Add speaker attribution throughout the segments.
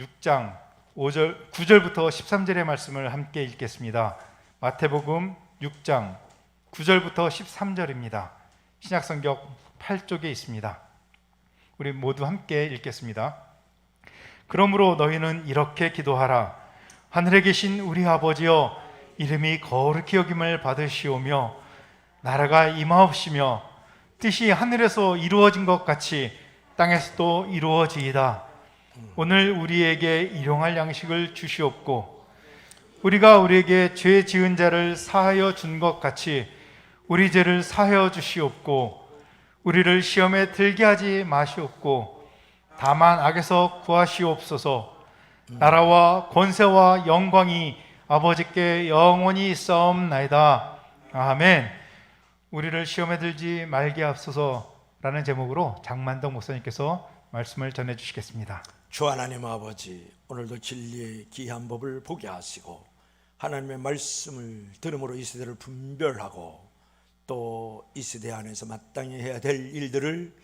Speaker 1: 6장 9절부터 13절의 말씀을 함께 읽겠습니다. 마태복음 6장 9절부터 13절입니다. 신약성경 8쪽에 있습니다. 우리 모두 함께 읽겠습니다. 그러므로 너희는 이렇게 기도하라. 하늘에 계신 우리 아버지여, 이름이 거룩히 여김을 받으시오며 나라가 임하옵시며 뜻이 하늘에서 이루어진 것 같이 땅에서도 이루어지이다. 오늘 우리에게 일용할 양식을 주시옵고 우리가 우리에게 죄 지은 자를 사하여 준 것 같이 우리 죄를 사하여 주시옵고 우리를 시험에 들게 하지 마시옵고 다만 악에서 구하시옵소서. 나라와 권세와 영광이 아버지께 영원히 있사옵나이다. 아멘. 우리를 시험에 들지 말게 하옵소서라는 제목으로 장만덕 목사님께서 말씀을 전해 주시겠습니다.
Speaker 2: 주 하나님 아버지, 오늘도 진리의 귀한 법을 보게 하시고 하나님의 말씀을 들음으로 이 세대를 분별하고 또 이 세대 안에서 마땅히 해야 될 일들을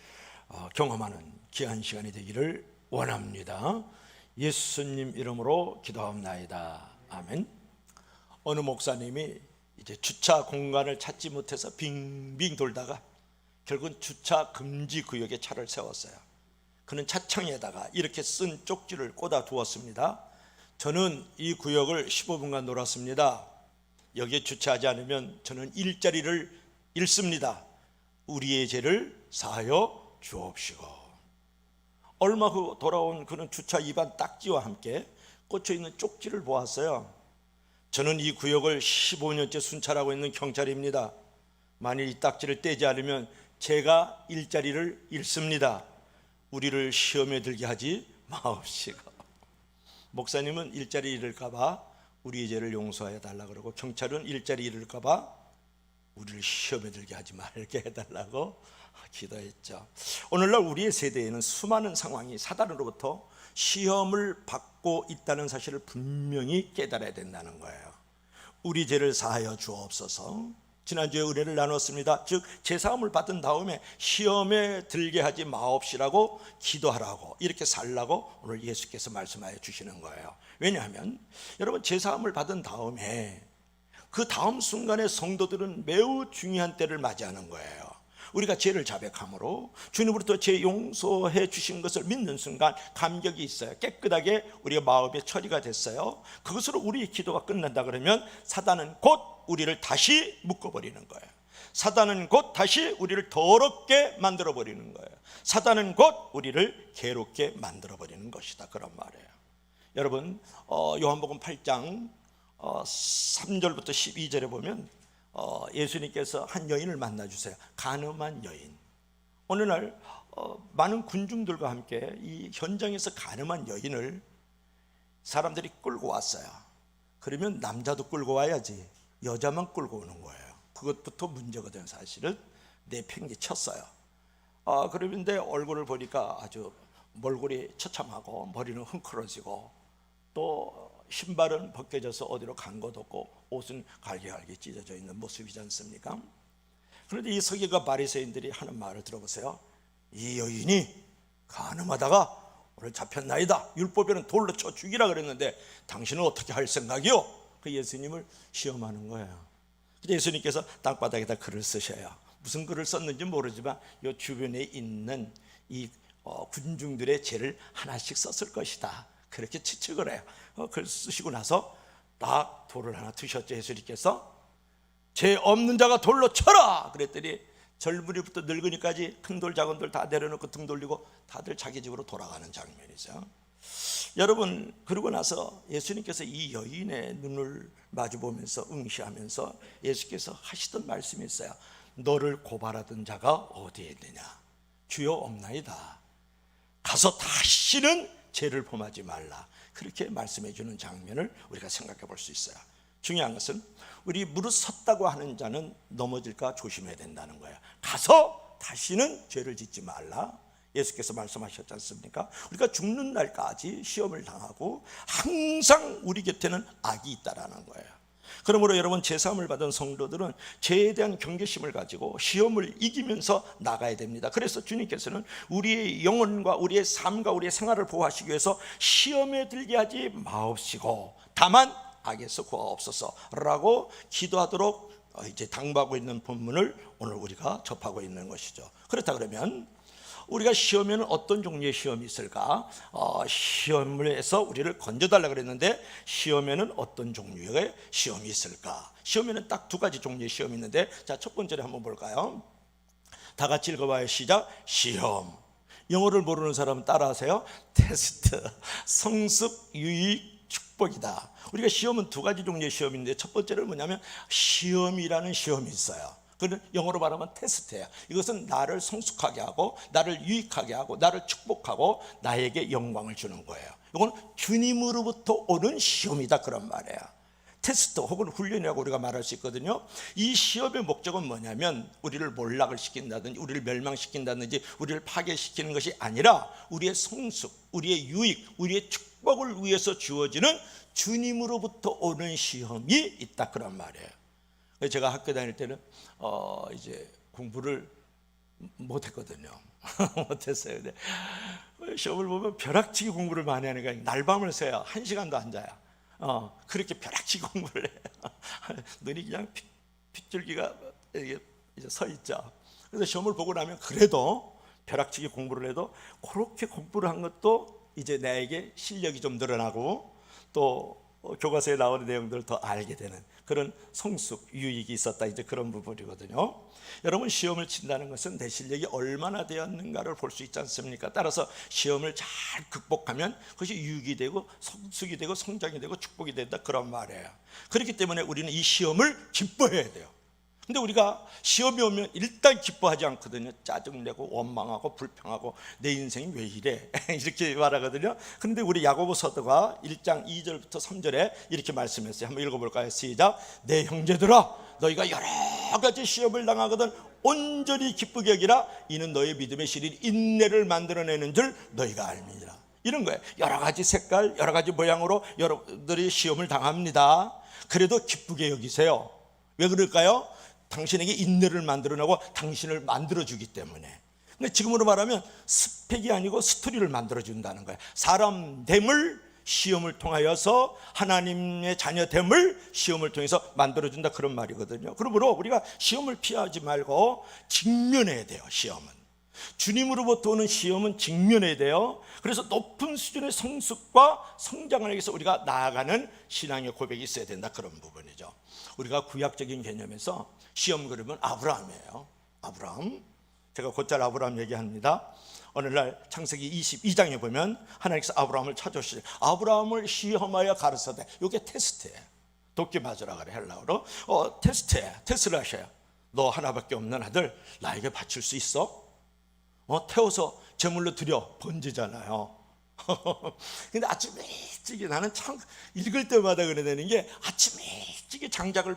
Speaker 2: 경험하는 귀한 시간이 되기를 원합니다. 예수님 이름으로 기도합나이다. 아멘. 어느 목사님이 이제 주차 공간을 찾지 못해서 빙빙 돌다가 결국은 주차 금지 구역에 차를 세웠어요. 그는 차창에다가 이렇게 쓴 쪽지를 꽂아 두었습니다. 저는 이 구역을 15분간 놀았습니다. 여기에 주차하지 않으면 저는 일자리를 잃습니다. 우리의 죄를 사하여 주옵시고. 얼마 후 돌아온 그는 주차 위반 딱지와 함께 꽂혀있는 쪽지를 보았어요. 저는 이 구역을 15년째 순찰하고 있는 경찰입니다. 만일 이 딱지를 떼지 않으면 제가 일자리를 잃습니다. 우리를 시험에 들게 하지 마옵시고. 목사님은 일자리 잃을까봐 우리의 죄를 용서해 달라 그러고, 경찰은 일자리 잃을까봐 우리를 시험에 들게 하지 말게 해달라고 기도했죠. 오늘날 우리의 세대에는 수많은 상황이 사단으로부터 시험을 받고 있다는 사실을 분명히 깨달아야 된다는 거예요. 우리 죄를 사하여 주옵소서. 지난주에 은혜를 나눴습니다. 즉 제사함을 받은 다음에 시험에 들게 하지 마옵시라고 기도하라고, 이렇게 살라고 오늘 예수께서 말씀하여 주시는 거예요. 왜냐하면 여러분, 제사함을 받은 다음에 그 다음 순간에 성도들은 매우 중요한 때를 맞이하는 거예요. 우리가 죄를 자백함으로 주님으로부터 죄 용서해 주신 것을 믿는 순간 감격이 있어요. 깨끗하게 우리의 마음에 처리가 됐어요. 그것으로 우리의 기도가 끝난다 그러면 사단은 곧 우리를 다시 묶어버리는 거예요. 사단은 곧 다시 우리를 더럽게 만들어버리는 거예요. 사단은 곧 우리를 괴롭게 만들어버리는 것이다, 그런 말이에요. 여러분, 요한복음 8장 3절부터 12절에 보면 예수님께서 한 여인을 만나주세요. 간음한 여인. 어느 날 많은 군중들과 함께 이 현장에서 간음한 여인을 사람들이 끌고 왔어요. 그러면 남자도 끌고 와야지 여자만 끌고 오는 거예요. 그것부터 문제거든요. 사실은 내팽개쳤어요. 그런데 얼굴을 보니까 아주 몰골이 처참하고 머리는 흥크러지고 또 신발은 벗겨져서 어디로 간 것도 없고 옷은 갈게갈게 찢어져 있는 모습이지 않습니까? 그런데 이 서기관 바리새인들이 하는 말을 들어보세요. 이 여인이 간음하다가 오늘 잡혔나이다. 율법에는 돌로 쳐 죽이라 그랬는데 당신은 어떻게 할 생각이요? 그 예수님을 시험하는 거예요. 근데 예수님께서 땅바닥에다 글을 쓰셔요. 무슨 글을 썼는지 모르지만 이 주변에 있는 이 군중들의 죄를 하나씩 썼을 것이다, 그렇게 추측을 해요. 글 쓰시고 나서 딱 돌을 하나 드셨죠. 예수님께서 죄 없는 자가 돌로 쳐라 그랬더니 젊은이부터 늙은이까지 큰 돌 작은 돌 다 내려놓고 등 돌리고 다들 자기 집으로 돌아가는 장면이죠. 여러분, 그러고 나서 예수님께서 이 여인의 눈을 마주보면서 응시하면서 예수께서 하시던 말씀이 있어요. 너를 고발하던 자가 어디에 있느냐? 주여 없나이다. 가서 다시는 죄를 범하지 말라, 그렇게 말씀해 주는 장면을 우리가 생각해 볼 수 있어요. 중요한 것은 우리 무릇 섰다고 하는 자는 넘어질까 조심해야 된다는 거예요. 가서 다시는 죄를 짓지 말라, 예수께서 말씀하셨지 않습니까? 우리가 죽는 날까지 시험을 당하고 항상 우리 곁에는 악이 있다라는 거예요. 그러므로 여러분 제3을 받은 성도들은 죄에 대한 경계심을 가지고 시험을 이기면서 나가야 됩니다. 그래서 주님께서는 우리의 영혼과 우리의 삶과 우리의 생활을 보호하시기 위해서 시험에 들게 하지 마옵시고 다만 악에서 구하옵소서라고 기도하도록 이제 당부하고 있는 본문을 오늘 우리가 접하고 있는 것이죠. 그렇다 그러면 우리가 시험에는 어떤 종류의 시험이 있을까? 시험을 해서 우리를 건져달라 그랬는데 시험에는 어떤 종류의 시험이 있을까? 시험에는 딱 두 가지 종류의 시험이 있는데 자, 첫 번째를 한번 볼까요? 다 같이 읽어봐요. 시작. 시험. 영어를 모르는 사람은 따라하세요. 테스트. 성습, 유익, 축복이다. 우리가 시험은 두 가지 종류의 시험인데 첫 번째는 뭐냐면 시험이라는 시험이 있어요. 그는 영어로 말하면 테스트예요. 이것은 나를 성숙하게 하고 나를 유익하게 하고 나를 축복하고 나에게 영광을 주는 거예요. 이건 주님으로부터 오는 시험이다 그런 말이에요. 테스트 혹은 훈련이라고 우리가 말할 수 있거든요. 이 시험의 목적은 뭐냐면 우리를 몰락을 시킨다든지 우리를 멸망시킨다든지 우리를 파괴시키는 것이 아니라 우리의 성숙, 우리의 유익, 우리의 축복을 위해서 주어지는 주님으로부터 오는 시험이 있다 그런 말이에요. 제가 학교 다닐 때는 이제 공부를 못했거든요. 못했어요. 근데 시험을 보면 벼락치기 공부를 많이 하니까 날밤을 새요. 1시간도 안 자요. 그렇게 벼락치기 공부를 해요. 눈이 그냥 핏줄기가 이제 서 있죠. 그래서 시험을 보고 나면 그래도 벼락치기 공부를 해도 그렇게 공부를 한 것도 이제 나에게 실력이 좀 늘어나고 또 교과서에 나오는 내용들을 더 알게 되는 그런 성숙, 유익이 있었다 이제 그런 부분이거든요. 여러분 시험을 친다는 것은 내 실력이 얼마나 되었는가를 볼 수 있지 않습니까? 따라서 시험을 잘 극복하면 그것이 유익이 되고 성숙이 되고 성장이 되고 축복이 된다 그런 말이에요. 그렇기 때문에 우리는 이 시험을 기뻐해야 돼요. 근데 우리가 시험이 오면 일단 기뻐하지 않거든요. 짜증내고 원망하고 불평하고 내 인생이 왜 이래 이렇게 말하거든요. 그런데 우리 야고보 서도가 1장 2절부터 3절에 이렇게 말씀했어요. 한번 읽어볼까요? 시작. 내 형제들아 너희가 여러 가지 시험을 당하거든 온전히 기쁘게 여기라. 이는 너희 믿음의 실인 인내를 만들어내는 줄 너희가 알미니라. 이런 거예요. 여러 가지 색깔 여러 가지 모양으로 여러분들이 시험을 당합니다. 그래도 기쁘게 여기세요. 왜 그럴까요? 당신에게 인내를 만들어내고 당신을 만들어주기 때문에. 근데 지금으로 말하면 스펙이 아니고 스토리를 만들어준다는 거예요. 사람됨을 시험을 통하여서 하나님의 자녀됨을 시험을 통해서 만들어준다 그런 말이거든요. 그러므로 우리가 시험을 피하지 말고 직면해야 돼요. 시험은 주님으로부터 오는 시험은 직면해야 돼요. 그래서 높은 수준의 성숙과 성장을 위해서 우리가 나아가는 신앙의 고백이 있어야 된다 그런 부분이죠. 우리가 구약적인 개념에서 시험 그러면 아브라함이에요. 아브라함. 제가 곧잘 아브라함 얘기합니다. 어느 날 창세기 22장에 보면 하나님께서 아브라함을 찾아오시죠. 아브라함을 시험하여 가르쳐대. 이게 테스트예요. 도끼 맞으라 그래 헬라어로. 테스트예요. 테스트를 하셔요. 너 하나밖에 없는 아들 나에게 바칠 수 있어? 태워서 제물로 드려. 번제잖아요. 근데 아침 일찍이 나는 참 읽을 때마다 그래 되는 게 아침 일찍이 장작을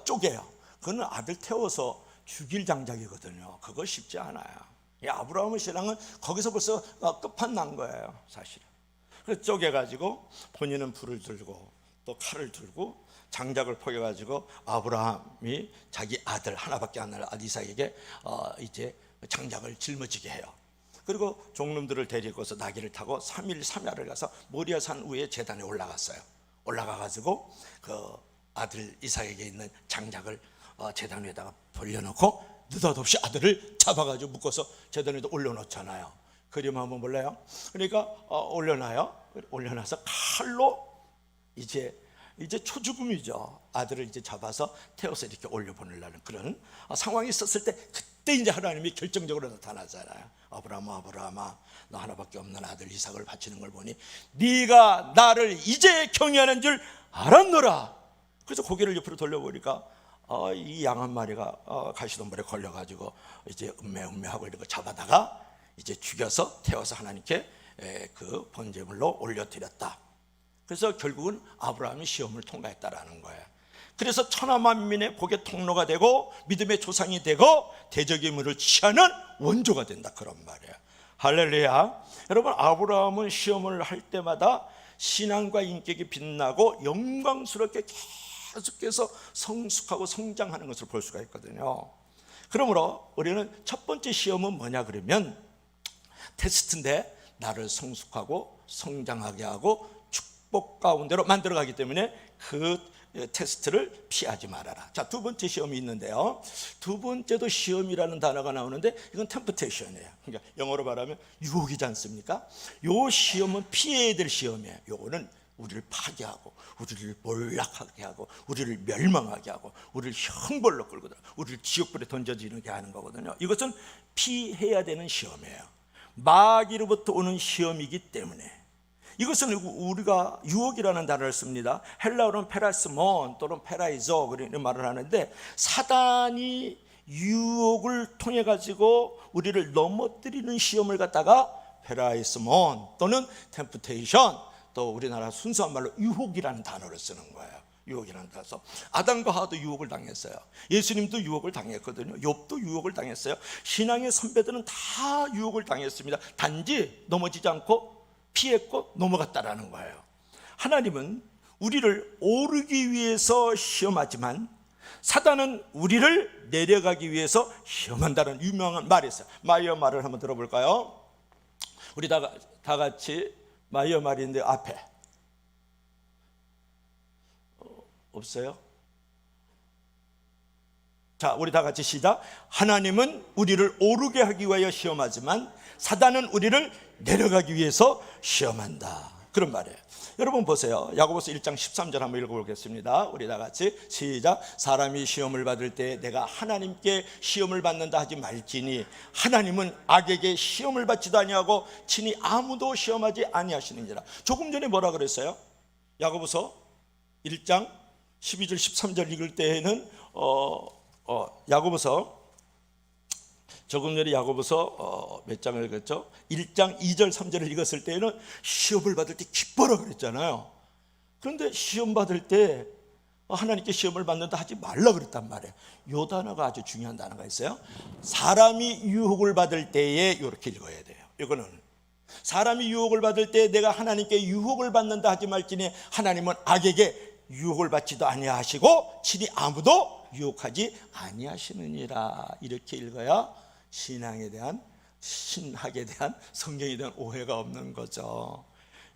Speaker 2: 쪼개요. 그거는 아들 태워서 죽일 장작이거든요. 그거 쉽지 않아요. 이 아브라함의 신앙은 거기서 벌써 끝판난 거예요, 사실은. 그래서 쪼개가지고 본인은 불을 들고 또 칼을 들고 장작을 포개가지고 아브라함이 자기 아들 하나밖에 안 나는 아들 이삭에게 이제 장작을 짊어지게 해요. 그리고 종놈들을 데리고서 나귀를 타고 3일 3야를 가서 모리아산 위에 제단에 올라갔어요. 올라가가지고 그 아들 이삭에게 있는 장작을 제단 위에다가 벌려놓고 느닷없이 아들을 잡아가지고 묶어서 제단 위에다 올려놓잖아요. 그림 한번 볼래요? 그러니까 올려놔요. 올려놔서 칼로 이제 초죽음이죠. 아들을 이제 잡아서 태워서 이렇게 올려보내려는 그런 상황이 있었을 때 그때 이제 하나님이 결정적으로 나타나잖아요. 아브라함아 너 하나밖에 없는 아들 이삭을 바치는 걸 보니 네가 나를 이제 경외하는 줄 알았노라. 그래서 고개를 옆으로 돌려보니까 이 양 한 마리가 가시덤불에 걸려가지고 이제 음매하고 이런 거 잡아다가 이제 죽여서 태워서 하나님께 그 번제물로 올려드렸다. 그래서 결국은 아브라함이 시험을 통과했다라는 거예요. 그래서 천하만민의 복의 통로가 되고 믿음의 조상이 되고 대적의 물을 취하는 원조가 된다 그런 말이에요. 할렐루야. 여러분 아브라함은 시험을 할 때마다 신앙과 인격이 빛나고 영광스럽게 계속해서 성숙하고 성장하는 것을 볼 수가 있거든요. 그러므로 우리는 첫 번째 시험은 뭐냐 그러면 테스트인데 나를 성숙하고 성장하게 하고 축복 가운데로 만들어가기 때문에 그 테스트를 피하지 말아라. 자, 두 번째 시험이 있는데요. 두 번째도 시험이라는 단어가 나오는데 이건 템프테이션이에요. 그러니까 영어로 말하면 유혹이지 않습니까? 요 시험은 피해야 될 시험이에요. 요거는 우리를 파괴하고 우리를 몰락하게 하고 우리를 멸망하게 하고 우리를 형벌로 끌고 들어 우리를 지옥불에 던져지게 하는 거거든요. 이것은 피해야 되는 시험이에요. 마귀로부터 오는 시험이기 때문에 이것은 우리가 유혹이라는 단어를 씁니다. 헬라어로는 페라스몬 또는 페라이조 그런 말을 하는데 사단이 유혹을 통해 가지고 우리를 넘어뜨리는 시험을 갖다가 페라이스몬 또는 템프테이션 또 우리나라 순수한 말로 유혹이라는 단어를 쓰는 거예요. 유혹이라는 단어. 아담과 하와도 유혹을 당했어요. 예수님도 유혹을 당했거든요. 욥도 유혹을 당했어요. 신앙의 선배들은 다 유혹을 당했습니다. 단지 넘어지지 않고 피했고 넘어갔다라는 거예요. 하나님은 우리를 오르기 위해서 시험하지만 사단은 우리를 내려가기 위해서 시험한다는 유명한 말이 있어요. 마이어 말을 한번 들어볼까요? 우리 다 같이 마이어 말인데 앞에 없어요? 자, 우리 다 같이 시작. 하나님은 우리를 오르게 하기 위하여 시험하지만 사단은 우리를 내려가기 위해서 시험한다. 그런 말이에요. 여러분 보세요. 야고보서 1장 13절 한번 읽어보겠습니다. 우리 다 같이 시작. 사람이 시험을 받을 때 내가 하나님께 시험을 받는다 하지 말지니 하나님은 악에게 시험을 받지도 아니하고 친히 아무도 시험하지 아니하시느니라. 조금 전에 뭐라 그랬어요? 야고보서 1장 12절 13절 읽을 때에는 야고보서 조금 전에 야고보서 몇 장을 읽었죠? 1장 2절 3절을 읽었을 때는 시험을 받을 때 기뻐라 그랬잖아요. 그런데 시험 받을 때 하나님께 시험을 받는다 하지 말라 그랬단 말이에요. 이 단어가 아주 중요한 단어가 있어요. 사람이 유혹을 받을 때에 이렇게 읽어야 돼요. 이거는 사람이 유혹을 받을 때 내가 하나님께 유혹을 받는다 하지 말지니 하나님은 악에게 유혹을 받지도 아니하시고 친히 아무도 유혹하지 아니하시느니라. 이렇게 읽어야 신앙에 대한 신학에 대한 성경에 대한 오해가 없는 거죠.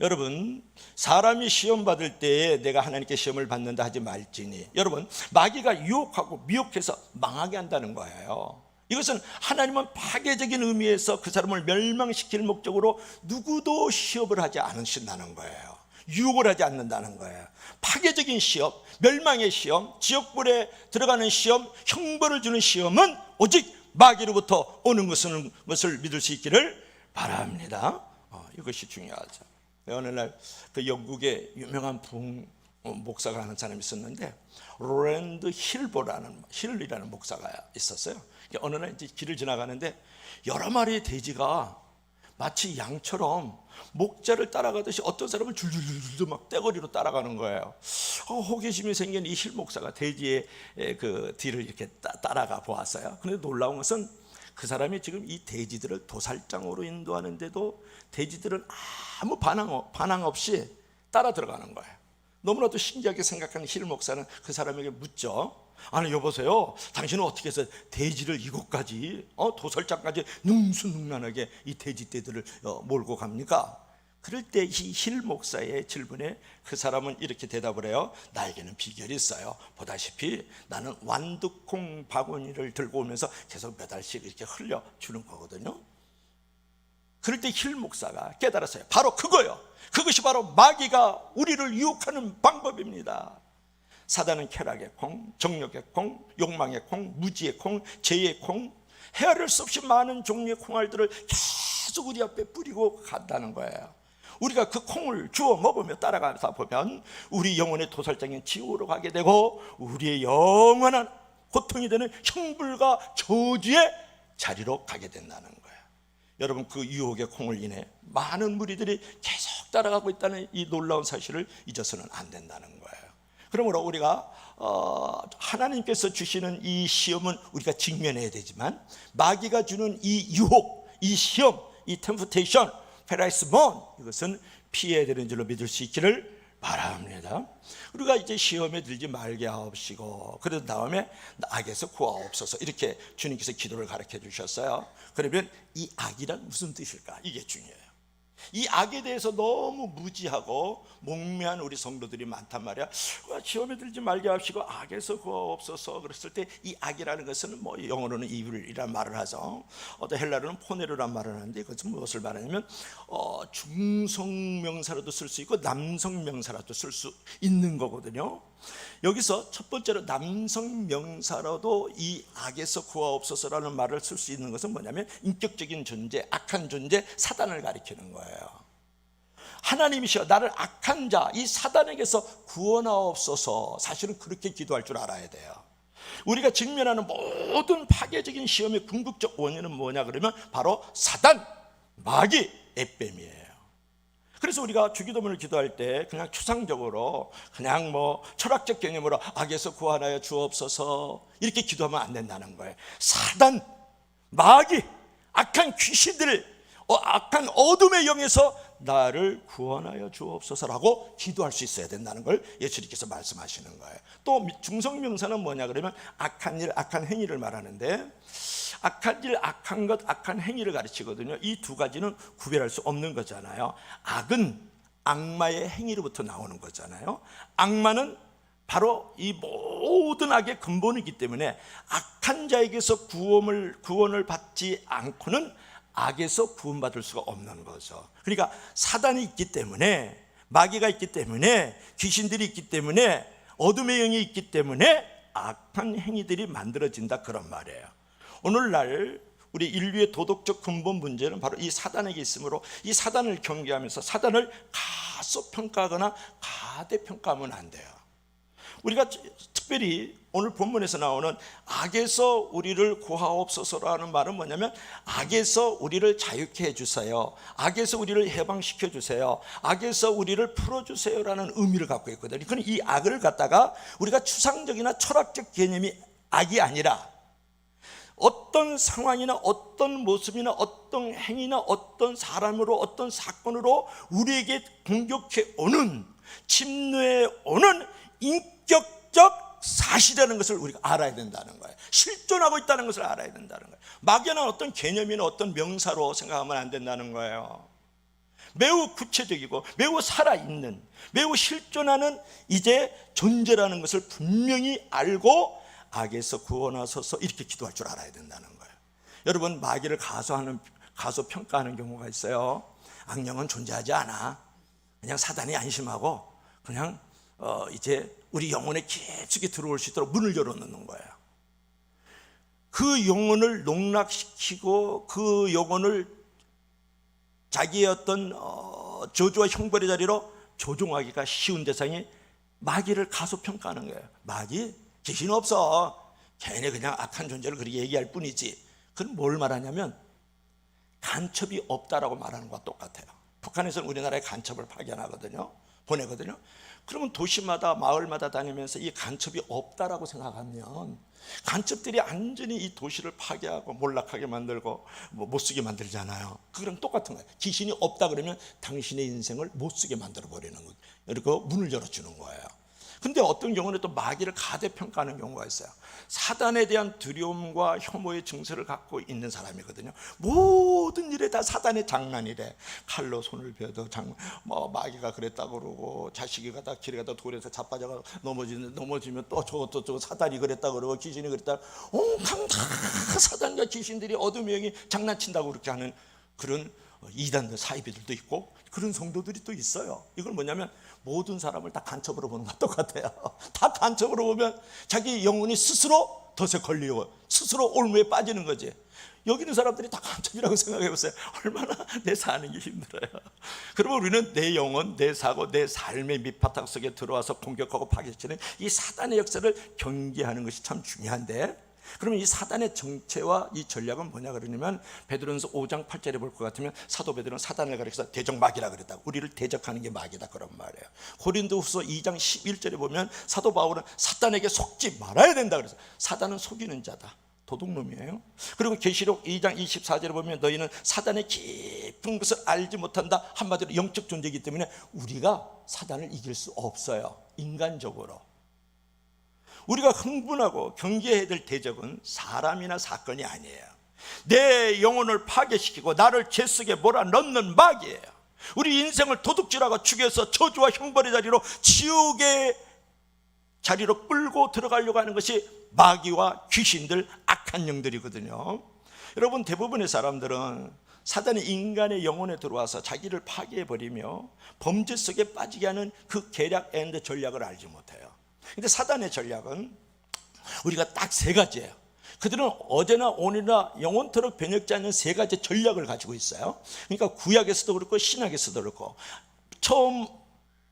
Speaker 2: 여러분, 사람이 시험 받을 때에 내가 하나님께 시험을 받는다 하지 말지니, 여러분, 마귀가 유혹하고 미혹해서 망하게 한다는 거예요. 이것은 하나님은 파괴적인 의미에서 그 사람을 멸망시킬 목적으로 누구도 시험을 하지 않으신다는 거예요. 유혹을 하지 않는다는 거예요. 파괴적인 시험, 멸망의 시험, 지옥불에 들어가는 시험, 형벌을 주는 시험은 오직 마귀로부터 오는 것을 믿을 수 있기를 바랍니다. 이것이 중요하죠. 오늘날 그 영국의 유명한 목사가 하는 사람이 있었는데 로랜드 힐이라는 목사가 있었어요. 어느 날 이제 길을 지나가는데 여러 마리의 돼지가 마치 양처럼 목자를 따라가듯이 어떤 사람은 줄줄줄줄 막 떼거리로 따라가는 거예요. 호기심이 생긴 이 힐 목사가 돼지의 그 뒤를 이렇게 따라가 보았어요. 그런데 놀라운 것은 그 사람이 지금 이 돼지들을 도살장으로 인도하는데도 돼지들은 아무 반항 없이 따라 들어가는 거예요. 너무나도 신기하게 생각하는 힐 목사는 그 사람에게 묻죠. 아니 여보세요, 당신은 어떻게 해서 돼지를 이곳까지 도살장까지 능수능란하게 이 돼지떼들을 몰고 갑니까? 그럴 때 이 힐 목사의 질문에 그 사람은 이렇게 대답을 해요. 나에게는 비결이 있어요. 보다시피 나는 완두콩 바구니를 들고 오면서 계속 몇 알씩 이렇게 흘려주는 거거든요. 그럴 때 힐 목사가 깨달았어요. 바로 그거요. 그것이 바로 마귀가 우리를 유혹하는 방법입니다. 사단은 쾌락의 콩, 정욕의 콩, 욕망의 콩, 무지의 콩, 죄의 콩, 헤아릴 수 없이 많은 종류의 콩알들을 계속 우리 앞에 뿌리고 간다는 거예요. 우리가 그 콩을 주워 먹으며 따라가다 보면 우리 영혼의 도살장인 지옥으로 가게 되고 우리의 영원한 고통이 되는 형벌과 저주의 자리로 가게 된다는 거예요. 여러분, 그 유혹의 콩을 인해 많은 무리들이 계속 따라가고 있다는 이 놀라운 사실을 잊어서는 안 된다는 거예요. 그러므로 우리가 하나님께서 주시는 이 시험은 우리가 직면해야 되지만 마귀가 주는 이 유혹, 이 시험, 이 템프테이션, 페라이스몬, 이것은 피해야 되는 줄로 믿을 수 있기를 바랍니다. 우리가 이제 시험에 들지 말게 하옵시고 그런 다음에 악에서 구하옵소서 이렇게 주님께서 기도를 가르쳐 주셨어요. 그러면 이 악이란 무슨 뜻일까? 이게 중요해요. 이 악에 대해서 너무 무지하고 몽매한 우리 성도들이 많단 말이야. 시험에 들지 말게 하시고 악에서 구하옵소서 그랬을 때 이 악이라는 것은 뭐 영어로는 이블이란 말을 하죠. 어떤 헬라로는 포네르란 말을 하는데 그것은 무엇을 말하냐면 중성명사로도 쓸 수 있고 남성명사로도 쓸 수 있는 거거든요. 여기서 첫 번째로 남성명사로도 이 악에서 구하옵소서라는 말을 쓸 수 있는 것은 뭐냐면 인격적인 존재, 악한 존재, 사단을 가리키는 거예요. 하나님이시여 나를 악한 자, 이 사단에게서 구원하옵소서. 사실은 그렇게 기도할 줄 알아야 돼요. 우리가 직면하는 모든 파괴적인 시험의 궁극적 원인은 뭐냐 그러면 바로 사단, 마귀, 에뱀이에요. 그래서 우리가 주기도문을 기도할 때 그냥 추상적으로 그냥 뭐 철학적 개념으로 악에서 구하여 주옵소서 이렇게 기도하면 안 된다는 거예요. 사단, 마귀, 악한 귀신들, 악한 어둠의 영에서 나를 구원하여 주옵소서라고 기도할 수 있어야 된다는 걸 예수님께서 말씀하시는 거예요. 또 중성명사는 뭐냐 그러면 악한 일, 악한 행위를 말하는데 악한 일, 악한 것, 악한 행위를 가르치거든요. 이 두 가지는 구별할 수 없는 거잖아요. 악은 악마의 행위로부터 나오는 거잖아요. 악마는 바로 이 모든 악의 근본이기 때문에 악한 자에게서 구원을 받지 않고는 악에서 구원받을 수가 없는 거죠. 그러니까 사단이 있기 때문에, 마귀가 있기 때문에, 귀신들이 있기 때문에, 어둠의 영이 있기 때문에 악한 행위들이 만들어진다 그런 말이에요. 오늘날 우리 인류의 도덕적 근본 문제는 바로 이 사단에게 있으므로 이 사단을 경계하면서 사단을 가소평가하거나 가대평가하면 안 돼요. 우리가 특별히 오늘 본문에서 나오는 악에서 우리를 구하옵소서라는 말은 뭐냐면 악에서 우리를 자유케 해주세요, 악에서 우리를 해방시켜 주세요, 악에서 우리를 풀어주세요라는 의미를 갖고 있거든요. 그럼 이 악을 갖다가 우리가 추상적이나 철학적 개념이 악이 아니라 어떤 상황이나 어떤 모습이나 어떤 행위나 어떤 사람으로 어떤 사건으로 우리에게 공격해 오는, 침노해 오는 인격적 사실이라는 것을 우리가 알아야 된다는 거예요. 실존하고 있다는 것을 알아야 된다는 거예요. 막연한 어떤 개념이나 어떤 명사로 생각하면 안 된다는 거예요. 매우 구체적이고 매우 살아있는, 매우 실존하는 이제 존재라는 것을 분명히 알고 악에서 구원하소서 이렇게 기도할 줄 알아야 된다는 거예요. 여러분, 마귀를 가소평가하는 경우가 있어요. 악령은 존재하지 않아. 그냥 사단이 안심하고 그냥 이제 우리 영혼에 깊숙이 들어올 수 있도록 문을 열어놓는 거예요. 그 영혼을 농락시키고 그 영혼을 자기의 어떤 저주와 형벌의 자리로 조종하기가 쉬운 대상이 마귀를 가소평가하는 거예요. 마귀? 귀신 없어. 걔네 그냥 악한 존재를 그렇게 얘기할 뿐이지. 그건 뭘 말하냐면 간첩이 없다라고 말하는 것과 똑같아요. 북한에서는 우리나라에 간첩을 파견하거든요, 보내거든요. 그러면 도시마다 마을마다 다니면서 이 간첩이 없다라고 생각하면 간첩들이 안전히 이 도시를 파괴하고 몰락하게 만들고 못쓰게 만들잖아요. 그거랑 똑같은 거예요. 귀신이 없다 그러면 당신의 인생을 못쓰게 만들어 버리는 거예요. 그리고 문을 열어주는 거예요. 근데 어떤 경우는 또 마귀를 가대평가하는 경우가 있어요. 사단에 대한 두려움과 혐오의 증세를 갖고 있는 사람이거든요. 모든 일에 다 사단의 장난이래. 칼로 손을 베어도 마귀가 그랬다고 그러고, 자식이 가다 길에 가다 돌에서 자빠져가 넘어지면 또 저거 사단이 그랬다고 그러고, 귀신이 그랬다. 온통 다 사단과 귀신들이 어둠의 영이 장난친다고 그렇게 하는 그런 이단들, 사이비들도 있고 그런 성도들이 또 있어요. 이건 뭐냐면 모든 사람을 다 간첩으로 보는 것과 똑같아요. 다 간첩으로 보면 자기 영혼이 스스로 덫에 걸리고 스스로 올무에 빠지는 거지. 여기 있는 사람들이 다 간첩이라고 생각해 보세요. 얼마나 내 사는 게 힘들어요. 그러면 우리는 내 영혼, 내 사고, 내 삶의 밑바닥 속에 들어와서 공격하고 파괴치는 이 사단의 역사를 경계하는 것이 참 중요한데, 그러면 이 사단의 정체와 이 전략은 뭐냐 그러냐면 베드로전서 5장 8절에 볼 것 같으면 사도 베드로는 사단을 가리켜서 대적마귀라 그랬다고. 우리를 대적하는 게 마귀다 그런 말이에요. 고린도후서 2장 11절에 보면 사도 바울은 사단에게 속지 말아야 된다 그래서 사단은 속이는 자다. 도둑놈이에요. 그리고 계시록 2장 24절에 보면 너희는 사단의 깊은 것을 알지 못한다. 한마디로 영적 존재이기 때문에 우리가 사단을 이길 수 없어요. 인간적으로. 우리가 흥분하고 경계해야 될 대적은 사람이나 사건이 아니에요. 내 영혼을 파괴시키고 나를 죄 속에 몰아넣는 마귀예요. 우리 인생을 도둑질하고 죽여서 저주와 형벌의 자리로, 지옥의 자리로 끌고 들어가려고 하는 것이 마귀와 귀신들, 악한 영들이거든요. 여러분, 대부분의 사람들은 사단이 인간의 영혼에 들어와서 자기를 파괴해버리며 범죄 속에 빠지게 하는 그 계략 앤드 전략을 알지 못해요. 근데 사단의 전략은 우리가 딱 세 가지예요. 그들은 어제나 오늘이나 영원토록 변혁지 않는 세 가지 전략을 가지고 있어요. 그러니까 구약에서도 그렇고 신약에서도 그렇고, 처음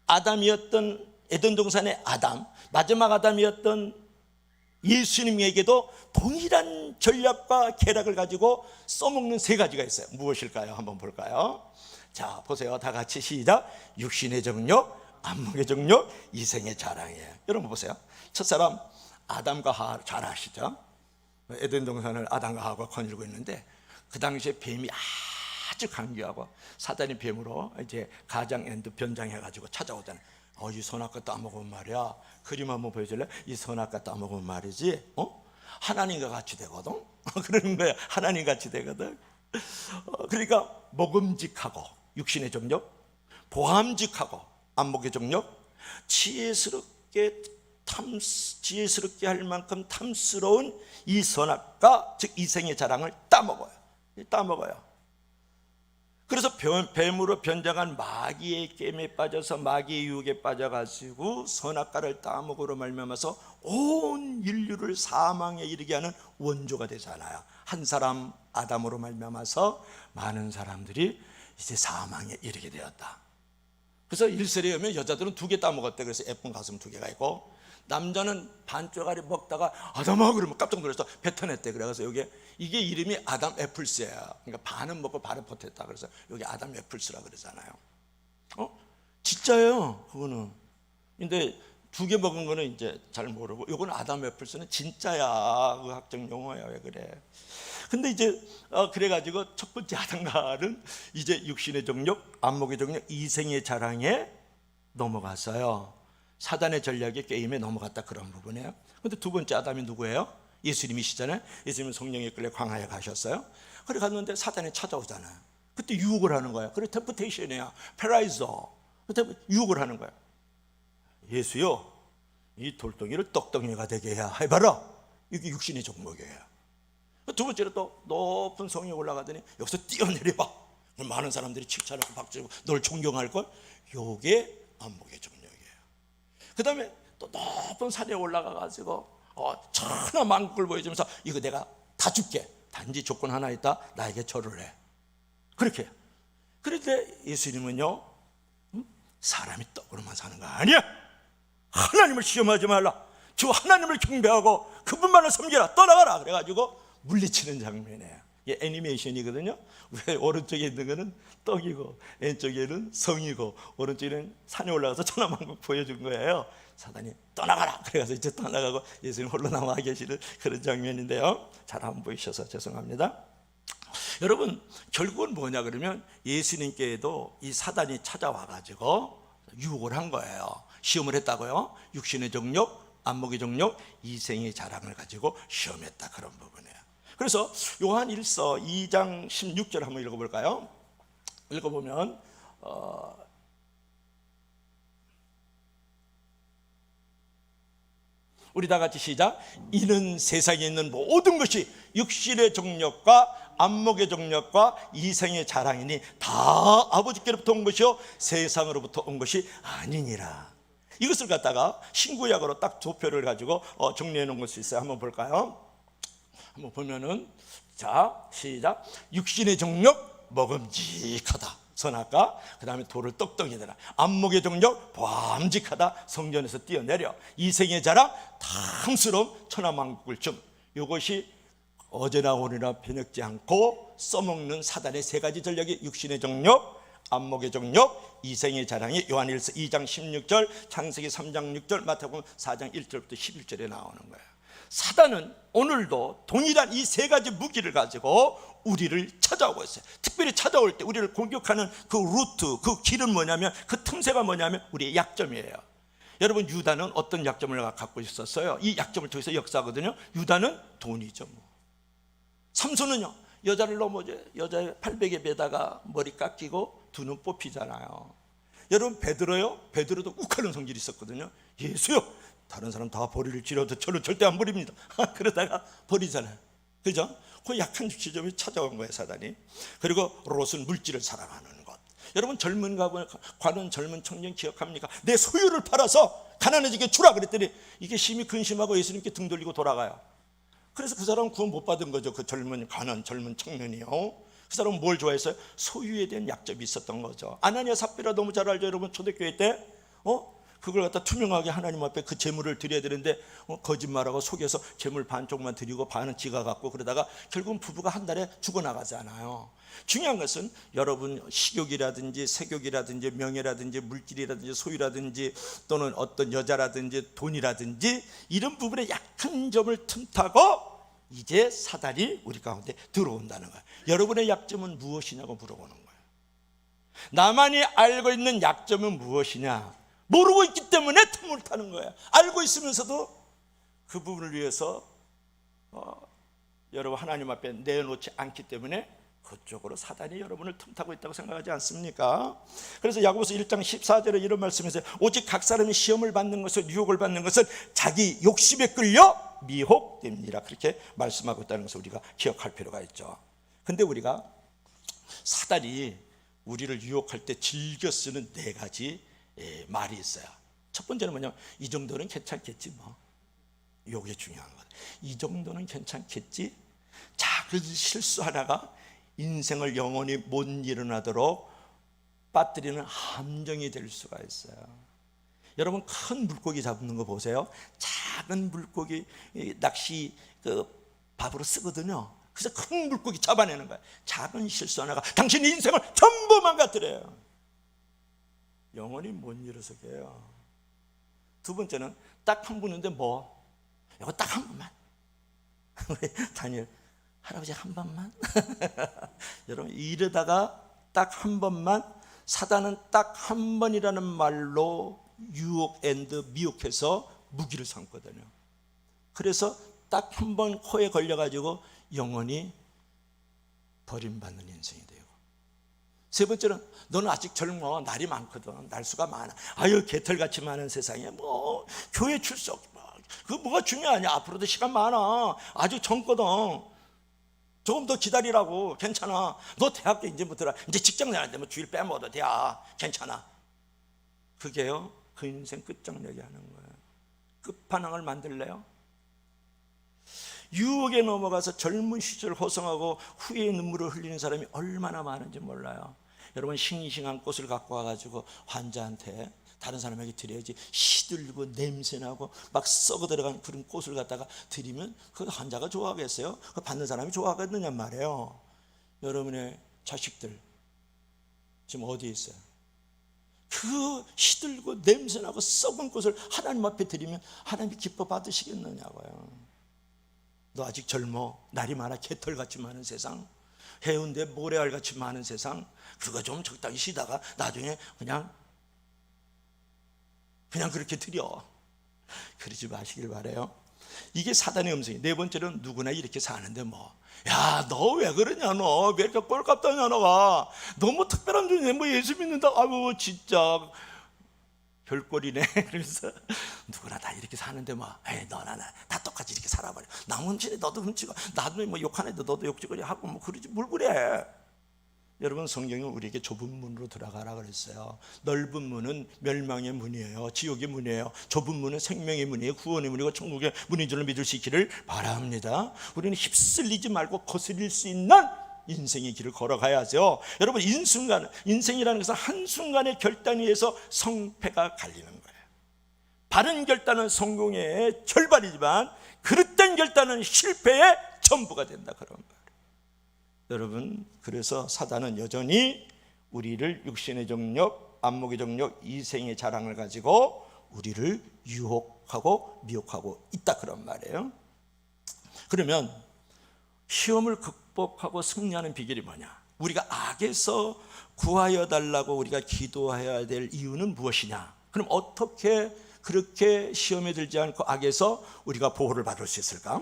Speaker 2: 아담이었던 에덴 동산의 아담, 마지막 아담이었던 예수님에게도 동일한 전략과 계략을 가지고 써먹는 세 가지가 있어요. 무엇일까요? 한번 볼까요? 자, 보세요. 다 같이 시작. 육신의 정욕, 안목의 정욕, 이생의 자랑이에요. 여러분 보세요. 첫사람 아담과 하와, 잘 아시죠? 에덴 동산을 아담과 하와가 거닐고 있는데, 그 당시에 뱀이 아주 강교하고 사단이 뱀으로 이제 가장 엔드 변장해가지고 찾아오잖아요. 이 선악과 따먹으면 말이야, 그림 한번 보여줄래? 이 선악과 따먹으면 말이지, 하나님과 같이 되거든. 그러는 거야. 하나님 같이 되거든. 그러니까 먹음직하고 육신의 정욕, 보함직하고 안목의 정욕, 지혜스럽게 할 만큼 탐스러운 이 선악과, 즉 이생의 자랑을 따먹어요. 그래서 뱀으로 변장한 마귀의 게임에 빠져서 마귀의 유혹에 빠져가지고 선악과를 따먹으로 말미암아서 온 인류를 사망에 이르게 하는 원조가 되잖아요. 한 사람 아담으로 말미암아서 많은 사람들이 이제 사망에 이르게 되었다. 그래서 일설에 의하면 여자들은 2개 따먹었대. 그래서 예쁜 가슴 2개가 있고, 남자는 반 쪼가리 먹다가 아담아 그러면 깜짝 놀라서 뱉어냈대. 그래서 이게 이름이 아담 애플스예요. 그러니까 반은 먹고 반은 버텼다. 그래서 여기 아담 애플스라 그러잖아요. 진짜예요, 그거는. 근데 2개 먹은 거는 이제 잘 모르고, 요거는 아담 애플스는 진짜야. 그 학적 용어야. 왜 그래? 근데 이제 그래가지고 첫 번째 아담과는 이제 육신의 정욕, 안목의 정욕, 이생의 자랑에 넘어갔어요. 사단의 전략의 게임에 넘어갔다, 그런 부분이에요. 근데 두 번째 아담이 누구예요? 예수님이시잖아요. 예수님은 성령에 끌려 광야에 가셨어요. 그래 갔는데 사단이 찾아오잖아요. 그때 유혹을 하는 거야. 그래, 템프테이션이야. 페라이저. 그때 유혹을 하는 거야. 예수요, 이 돌덩이를 떡덩이가 되게 해봐라. 이게 육신의 정욕이에요. 두 번째로 또 높은 성에 올라가더니 여기서 뛰어내려봐. 많은 사람들이 칭찬하고 박수치고 널 존경할걸. 요게 안목의 정욕이에요. 그 다음에 또 높은 산에 올라가가지고 천하만국을 보여주면서 이거 내가 다 줄게. 단지 조건 하나 있다. 나에게 절을 해. 그렇게. 그런데 예수님은요, 사람이 떡으로만 사는 거 아니야. 하나님을 시험하지 말라. 주 하나님을 경배하고 그분만을 섬기라. 떠나가라. 그래가지고 물리치는 장면이에요. 이게 애니메이션이거든요. 왜 오른쪽에 있는 거는 떡이고 왼쪽에는 성이고 오른쪽에는 산에 올라가서 천하만국 보여준 거예요. 사단이 떠나가라. 그래서 이제 떠나가고 예수님 홀로 남아 계시는 그런 장면인데요. 잘 안 보이셔서 죄송합니다. 여러분, 결국은 뭐냐 그러면 예수님께도 이 사단이 찾아와가지고 유혹을 한 거예요. 시험을 했다고요. 육신의 정욕, 안목의 정욕, 이생의 자랑을 가지고 시험했다, 그런 부분이에요. 그래서 요한 1서 2장 16절 한번 읽어볼까요? 읽어보면 우리 다 같이 시작. 이는 세상에 있는 모든 것이 육신의 정욕과 안목의 정욕과 이생의 자랑이니 다 아버지께로부터 온 것이요 세상으로부터 온 것이 아니니라. 이것을 갖다가 신구약으로 딱 도표를 가지고 정리해 놓은 것이 있어요. 한번 볼까요? 한번 보면은, 자, 시작. 육신의 정욕 먹음직하다, 선악과. 그 다음에 돌을 떡덩이더라. 안목의 정욕 보암직하다, 성전에서 뛰어내려. 이생의 자랑 탐스러움, 천하만국을 줌. 이것이 어제나 오늘이나 변혁지 않고 써먹는 사단의 세 가지 전략이 육신의 정욕, 안목의 정욕, 이생의 자랑이 요한일서 2장 16절, 창세기 3장 6절, 마태복음 4장 1절부터 11절에 나오는 거예요. 사단은 오늘도 동일한 이 세 가지 무기를 가지고 우리를 찾아오고 있어요. 특별히 찾아올 때 우리를 공격하는 그 루트, 그 길은 뭐냐면, 그 틈새가 뭐냐면 우리의 약점이에요. 여러분, 유다는 어떤 약점을 갖고 있었어요? 이 약점을 통해서 역사하거든요. 유다는 돈이죠. 삼손은요, 여자를 넘어져 여자의 팔베개 베다가 머리 깎이고 두 눈 뽑히잖아요. 여러분, 베드로도 욱하는 성질이 있었거든요. 예수요, 다른 사람 다 버리를 지려도 저는 절대 안 버립니다. 그러다가 버리잖아요. 그죠? 그 약한 지점이 찾아온 거예요, 사단이. 그리고 롯은 물질을 사랑하는 것. 여러분, 젊은 관원 젊은 청년 기억합니까? 내 소유를 팔아서 가난해지게 주라 그랬더니 이게 심히 근심하고 예수님께 등 돌리고 돌아가요. 그래서 그 사람은 구원 못 받은 거죠. 그 젊은 청년이요. 그 사람은 뭘 좋아했어요? 소유에 대한 약점이 있었던 거죠. 아나니아 삽비라 너무 잘 알죠, 여러분. 초대교회 때 그걸 갖다 투명하게 하나님 앞에 그 재물을 드려야 되는데 거짓말하고 속여서 재물 반쪽만 드리고 반은 지가 갖고, 그러다가 결국은 부부가 한 달에 죽어나가잖아요. 중요한 것은 여러분, 식욕이라든지 색욕이라든지 명예라든지 물질이라든지 소유라든지 또는 어떤 여자라든지 돈이라든지 이런 부분에 약한 점을 틈타고 이제 사단이 우리 가운데 들어온다는 거예요. 여러분의 약점은 무엇이냐고 물어보는 거예요. 나만이 알고 있는 약점은 무엇이냐? 모르고 있기 때문에 틈을 타는 거예요. 알고 있으면서도 그 부분을 위해서 여러분 하나님 앞에 내놓지 않기 때문에 그쪽으로 사단이 여러분을 틈타고 있다고 생각하지 않습니까? 그래서 야고보서 1장 14절에 이런 말씀이 있어요. 오직 각 사람이 시험을 받는 것은, 유혹을 받는 것은 자기 욕심에 끌려 미혹됩니다. 그렇게 말씀하고 있다는 것을 우리가 기억할 필요가 있죠. 근데 우리가 사단이 우리를 유혹할 때 즐겨 쓰는 네 가지 말이 있어요. 첫 번째는 뭐냐면, 이 정도는 괜찮겠지 뭐. 이게 중요한 거예요. 이 정도는 괜찮겠지. 작은 실수 하나가 인생을 영원히 못 일어나도록 빠뜨리는 함정이 될 수가 있어요. 여러분, 큰 물고기 잡는 거 보세요. 작은 물고기 낚시 밥으로 쓰거든요. 그래서 큰 물고기 잡아내는 거예요. 작은 실수 하나가 당신의 인생을 전부 망가뜨려요. 영원히 못 일어서게 해요. 두 번째는 딱 한 분인데 이거 딱 한 번만. 우리 다니엘 할아버지 한 번만. 여러분, 이러다가 딱 한 번만, 사단은 딱 한 번이라는 말로 유혹 앤드 미혹해서 무기를 삼거든요. 그래서 딱 한 번 코에 걸려가지고 영원히 버림받는 인생이 돼요. 세 번째는, 너는 아직 젊어, 날이 많거든, 날수가 많아. 아유, 개털같이 많은 세상에 교회 출석 그거 뭐가 중요하냐? 앞으로도 시간 많아, 아직 젊거든, 조금 더 기다리라고. 괜찮아. 너 대학교 이제부터 이제 직장 다닐 때면 주일 빼먹어도 돼. 괜찮아. 그게요, 그 인생 끝장내게 하는 거예요. 끝판왕을 만들래요? 유혹에 넘어가서 젊은 시절 호성하고 후회의 눈물을 흘리는 사람이 얼마나 많은지 몰라요. 여러분, 싱싱한 꽃을 갖고 와가지고 환자한테 다른 사람에게 드려야지, 시들고 냄새나고 막 썩어 들어간 그런 꽃을 갖다가 드리면 그 환자가 좋아하겠어요? 그 받는 사람이 좋아하겠느냐 말이에요. 여러분의 자식들 지금 어디에 있어요? 그 시들고 냄새나고 썩은 꽃을 하나님 앞에 드리면 하나님이 기뻐 받으시겠느냐고요. 너 아직 젊어, 날이 많아, 개털같이 많은 세상, 해운대 모래알같이 많은 세상, 그거 좀 적당히 쉬다가 나중에 그냥 그렇게 드려. 그러지 마시길 바래요. 이게 사단의 음성이. 네 번째는, 누구나 이렇게 사는데 야, 너 왜 그러냐, 너 왜 이렇게 꼴값다냐, 너가 너무 특별한 존재, 예수 믿는다, 아유 진짜 별꼴이네. 그래서 누구나 다 이렇게 사는데 에이, 너나 나 다 똑같이 이렇게 살아버려. 나 훔치네, 너도 훔치고, 나도 욕하네, 너도 욕지거리 하고 그러지 뭘 그래. 여러분, 성경은 우리에게 좁은 문으로 들어가라 그랬어요. 넓은 문은 멸망의 문이에요. 지옥의 문이에요. 좁은 문은 생명의 문이에요. 구원의 문이고 천국의 문인 줄을 믿을 수 있기를 바랍니다. 우리는 휩쓸리지 말고 거스릴 수 있는 인생의 길을 걸어가야죠. 여러분, 인생이라는 것은 한순간의 결단에 의해서 성패가 갈리는 거예요. 바른 결단은 성공의 절반이지만 그릇된 결단은 실패의 전부가 된다, 그런 거예요. 여러분, 그래서 사단은 여전히 우리를 육신의 정력, 안목의 정력, 이생의 자랑을 가지고 우리를 유혹하고 미혹하고 있다, 그런 말이에요. 그러면 시험을 극복하고 승리하는 비결이 뭐냐? 우리가 악에서 구하여 달라고 우리가 기도해야 될 이유는 무엇이냐? 그럼 어떻게 그렇게 시험에 들지 않고 악에서 우리가 보호를 받을 수 있을까?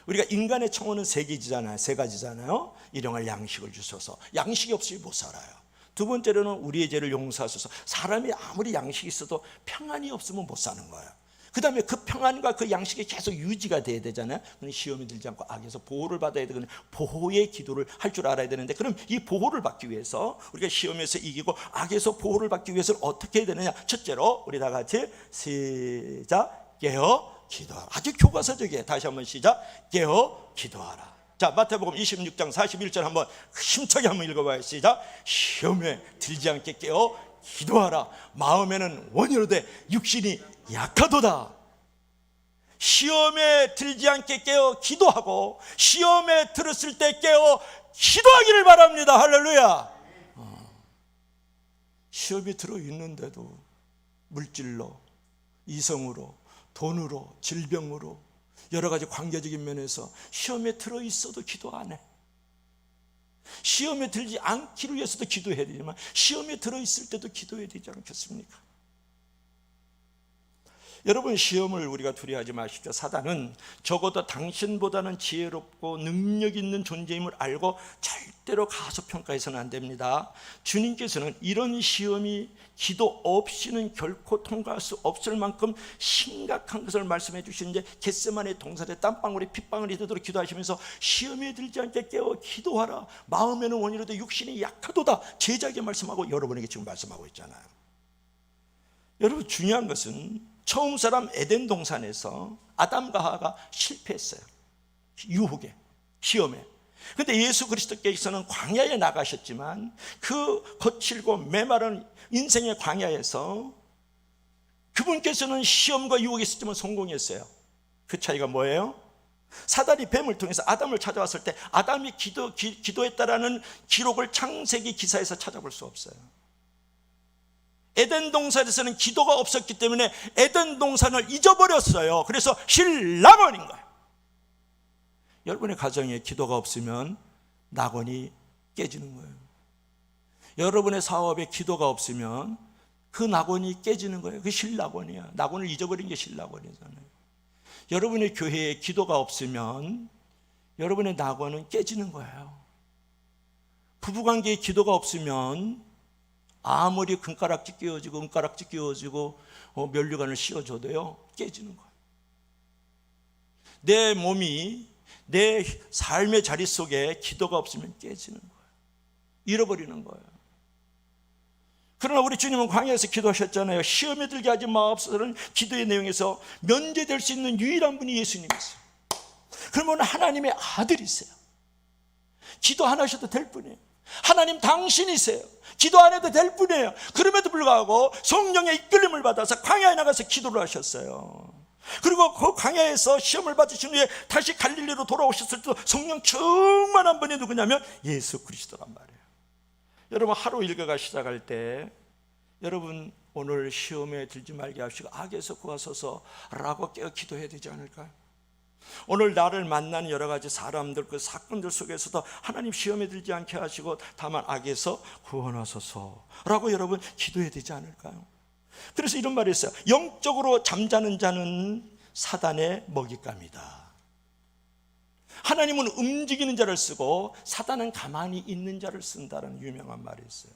Speaker 2: 우리가 인간의 청혼은 세 가지잖아요. 일용할 양식을 주셔서. 양식이 없이 못 살아요. 두 번째로는 우리의 죄를 용서하셔서. 사람이 아무리 양식이 있어도 평안이 없으면 못 사는 거예요. 그 다음에 그 평안과 그 양식이 계속 유지가 돼야 되잖아요. 시험에 들지 않고 악에서 보호를 받아야 되거든요. 보호의 기도를 할 줄 알아야 되는데, 그럼 이 보호를 받기 위해서, 우리가 시험에서 이기고 악에서 보호를 받기 위해서는 어떻게 해야 되느냐? 첫째로 우리 다 같이 시작. 깨어 기도하라. 아주 교과서적이에요. 다시 한번 시작. 깨어 기도하라. 자, 마태복음 26장 41절 한번 힘차게 한번 읽어봐요. 시작. 시험에 들지 않게 깨어 기도하라. 마음에는 원이로 돼 육신이 약하도다. 시험에 들지 않게 깨어 기도하고, 시험에 들었을 때 깨어 기도하기를 바랍니다. 할렐루야. 시험이 들어있는데도 물질로, 이성으로, 돈으로, 질병으로, 여러 가지 관계적인 면에서 시험에 들어있어도 기도 안 해. 시험에 들지 않기를 위해서도 기도해야 되지만 시험에 들어있을 때도 기도해야 되지 않겠습니까? 여러분, 시험을 우리가 두려워하지 마십시오. 사단은 적어도 당신보다는 지혜롭고 능력 있는 존재임을 알고 절대로 가소평가해서는 안 됩니다. 주님께서는 이런 시험이 기도 없이는 결코 통과할 수 없을 만큼 심각한 것을 말씀해 주시는데, 겟세마네 동산에 땀방울이 핏방울이 되도록 기도하시면서 시험에 들지 않게 깨어 기도하라. 마음에는 원이로도 육신이 약하도다. 제자에게 말씀하고 여러분에게 지금 말씀하고 있잖아요. 여러분, 중요한 것은 처음 사람 에덴 동산에서 아담과 하와가 실패했어요. 유혹에, 시험에. 근데 예수 그리스도께서는 광야에 나가셨지만 그 거칠고 메마른 인생의 광야에서 그분께서는 시험과 유혹이 있었지만 성공했어요. 그 차이가 뭐예요? 사단이 뱀을 통해서 아담을 찾아왔을 때 아담이 기도했다라는 기록을 창세기 기사에서 찾아볼 수 없어요. 에덴 동산에서는 기도가 없었기 때문에 에덴 동산을 잊어버렸어요. 그래서 신락원인 거예요. 여러분의 가정에 기도가 없으면 낙원이 깨지는 거예요. 여러분의 사업에 기도가 없으면 그 낙원이 깨지는 거예요. 그게 신락원이야. 낙원을 잊어버린 게 신락원이잖아요. 여러분의 교회에 기도가 없으면 여러분의 낙원은 깨지는 거예요. 부부관계에 기도가 없으면 아무리 금가락지 끼워지고 은가락지 끼워지고 면류관을 씌워줘도요, 깨지는 거예요. 내 몸이, 내 삶의 자리 속에 기도가 없으면 깨지는 거예요. 잃어버리는 거예요. 그러나 우리 주님은 광야에서 기도하셨잖아요. 시험에 들게 하지 마옵소서는 기도의 내용에서 면제될 수 있는 유일한 분이 예수님이세요. 그러면 하나님의 아들이세요. 기도 안 하셔도 될 뿐이에요. 하나님 당신이세요. 기도 안 해도 될 뿐이에요. 그럼에도 불구하고 성령의 이끌림을 받아서 광야에 나가서 기도를 하셨어요. 그리고 그 광야에서 시험을 받으신 후에 다시 갈릴리로 돌아오셨을 때 성령 충만한 분이 누구냐면 예수 그리스도란 말이에요. 여러분, 하루 일과가 시작할 때 여러분 오늘 시험에 들지 말게 하시고 악에서 구하소서라고 깨어 기도해야 되지 않을까요? 오늘 나를 만나는 여러 가지 사람들, 그 사건들 속에서도 하나님 시험에 들지 않게 하시고 다만 악에서 구원하소서라고 여러분 기도해야 되지 않을까요? 그래서 이런 말이 있어요. 영적으로 잠자는 자는 사단의 먹잇감이다. 하나님은 움직이는 자를 쓰고 사단은 가만히 있는 자를 쓴다는 유명한 말이 있어요.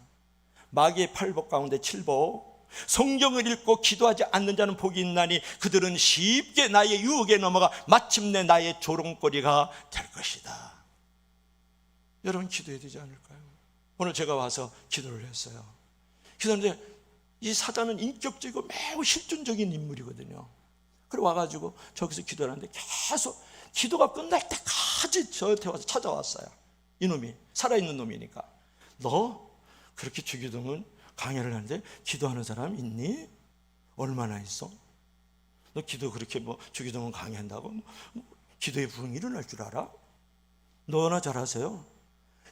Speaker 2: 마귀의 8복 가운데 7복, 성경을 읽고 기도하지 않는 자는 복이 있나니 그들은 쉽게 나의 유혹에 넘어가 마침내 나의 조롱거리가 될 것이다. 여러분, 기도해야 되지 않을까요? 오늘 제가 와서 기도를 했어요. 기도하는데 이 사단은 인격적이고 매우 실존적인 인물이거든요. 그리고 와가지고 저기서 기도하는데 계속 기도가 끝날 때까지 저한테 와서 찾아왔어요. 이놈이 살아있는 놈이니까. 너 그렇게 주기도문 강의를 하는데 기도하는 사람 있니? 얼마나 있어? 너 기도 그렇게 주기도문 강의한다고 기도의 부흥이 일어날 줄 알아? 너나 잘하세요.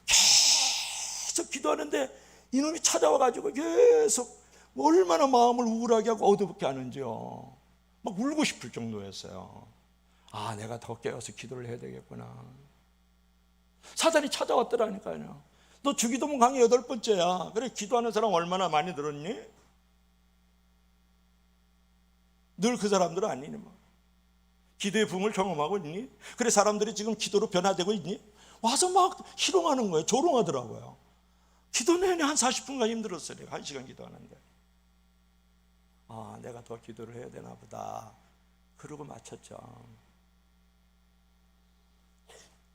Speaker 2: 계속 기도하는데 이놈이 찾아와가지고 계속 얼마나 마음을 우울하게 하고 어둡게 하는지요. 막 울고 싶을 정도였어요. 아, 내가 더 깨어서 기도를 해야 되겠구나. 사단이 찾아왔더라니까요. 너 주기도문 강의 8번째야. 그래, 기도하는 사람 얼마나 많이 들었니? 늘 그 사람들 아니니 뭐. 기도의 붐을 경험하고 있니? 그래, 사람들이 지금 기도로 변화되고 있니? 와서 막 희롱하는 거예요. 조롱하더라고요. 기도 내내 한 40분간 힘들었어요. 내가 1시간 기도하는데. 아, 내가 더 기도를 해야 되나 보다. 그러고 마쳤죠.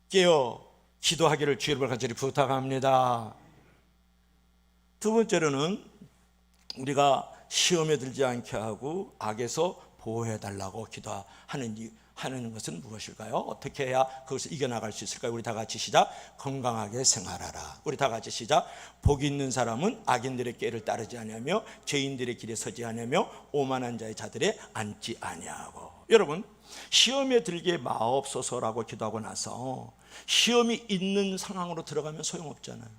Speaker 2: 깨어 기도하기를 주의 이름으로 간절히 부탁합니다. 두 번째로는 우리가 시험에 들지 않게 하고 악에서 보호해달라고 기도하는 것은 무엇일까요? 어떻게 해야 그것을 이겨나갈 수 있을까요? 우리 다 같이 시작. 건강하게 생활하라. 우리 다 같이 시작. 복이 있는 사람은 악인들의 꾀를 따르지 아니하며 죄인들의 길에 서지 아니하며 오만한 자의 자들에 앉지 아니하고. 여러분, 시험에 들게 마옵소서라고 기도하고 나서 시험이 있는 상황으로 들어가면 소용없잖아요.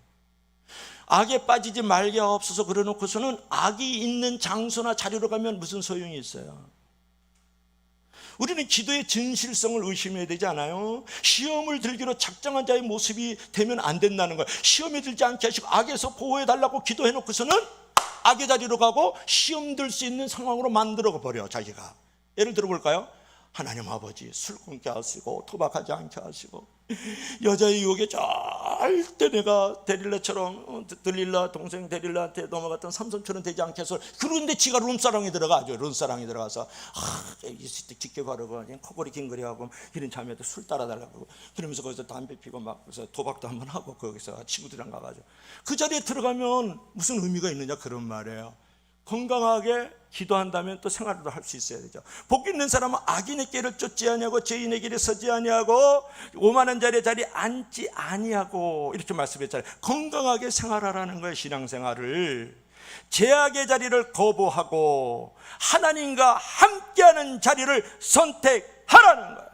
Speaker 2: 악에 빠지지 말게 하옵소서 그래놓고서는 악이 있는 장소나 자리로 가면 무슨 소용이 있어요? 우리는 기도의 진실성을 의심해야 되지 않아요? 시험을 들기로 작정한 자의 모습이 되면 안 된다는 거예요. 시험에 들지 않게 하시고 악에서 보호해달라고 기도해놓고서는 악의 자리로 가고 시험 들 수 있는 상황으로 만들어 버려 자기가. 예를 들어 볼까요? 하나님 아버지, 술 끊게 하시고 토박하지 않게 하시고 여자의 유혹에 절대 내가 들릴라 동생 데릴라한테 넘어갔던 삼손처럼 되지 않게 해서. 그런데 지가 룸사랑에 들어가죠. 룸사랑에 들어가서 있을 때 깊게 바르고 코골이 깅그리하고 이런 자매도 술 따라달라고 그러면서 거기서 담배 피고 막 그래서 도박도 한번 하고 거기서 친구들이랑 가가지고 그 자리에 들어가면 무슨 의미가 있느냐 그런 말이에요. 건강하게 기도한다면 또 생활도 할 수 있어야 되죠. 복 있는 사람은 악인의 길을 쫓지 아니하고 죄인의 길에 서지 아니하고 오만한 자리에 앉지 아니하고 이렇게 말씀했잖아요. 건강하게 생활하라는 거예요. 신앙생활을. 제약의 자리를 거부하고 하나님과 함께하는 자리를 선택하라는 거예요.